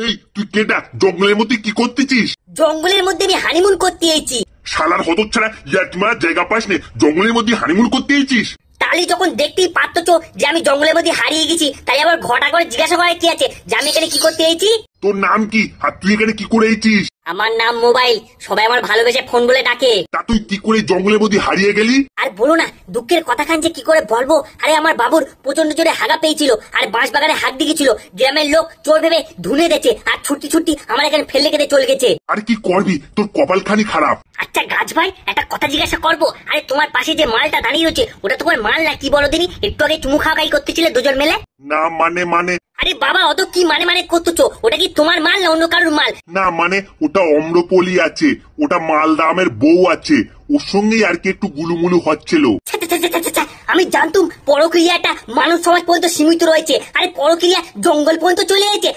এই তুই কেডা? জঙ্গলের মধ্যে কি করতেছিস? জঙ্গলের মধ্যে আমি হানিমুন করতে এসেছি। শালার হতচ্ছাড়া, ইয়ার্কি মারার জায়গা পাস নে, জঙ্গলের মধ্যে হানিমুন করতে এসেছিস? তাহলে যখন দেখতেই পারতো যে আমি জঙ্গলের মধ্যে হারিয়ে গেছি, তাই আবার ঘটা করে জিজ্ঞাসা করার কি আছে যে আমি এখানে কি করতে এসেছি? তোর নাম কি আর তুই এখানে কি করে এসেছিস? আমার নাম মোবাইল, সবাই আমার ভালোবেসে ফোন বলে ডাকে। তা তুই কি করে জঙ্গলের মধ্যে হারিয়ে গেলি? আর বলো না, দুঃখের কথাখান যে কি করে বলবো। আরে আমার বাবুর প্রচন্ড জোরে হাগা পেয়েছিল, আর বাঁশ বাগানে হাত দিয়ে গেছিল। গ্রামের লোক চোর ভেবে ধুনে দিয়েছে, আর ছুটি ছুটি আমার এখানে ফেলে কেটে চলে গেছে। আর কি করবি, তোর কপালখানি খারাপ। আচ্ছা গাছ ভাই, একটা কথা জিজ্ঞাসা করবো? আরে তোমার পাশে যে মালটা দাঁড়িয়ে রয়েছে, ওটা তোমার মাল না কি বলো দিনি? একটু আগে চুমু খাওয়াই করতেছিলে দুজন মিলে। না মানে আরে বাবা, অত কি মানে করতেছো? ওটা কি তোমার মাল না অন্য কারোর মাল? না মানে ওটা অম্রপলি আছে, ওটা মালদামের বউ আছে, ওর সঙ্গেই আর কি একটু গুলুমুলু হচ্ছিল। আমি জানতুম পরক্রিয়াটা মানুষ সমাজ পর্যন্ত সীমিত রয়েছে, আরে পরক্রিয়া জঙ্গল পর্যন্ত চলে গেছে।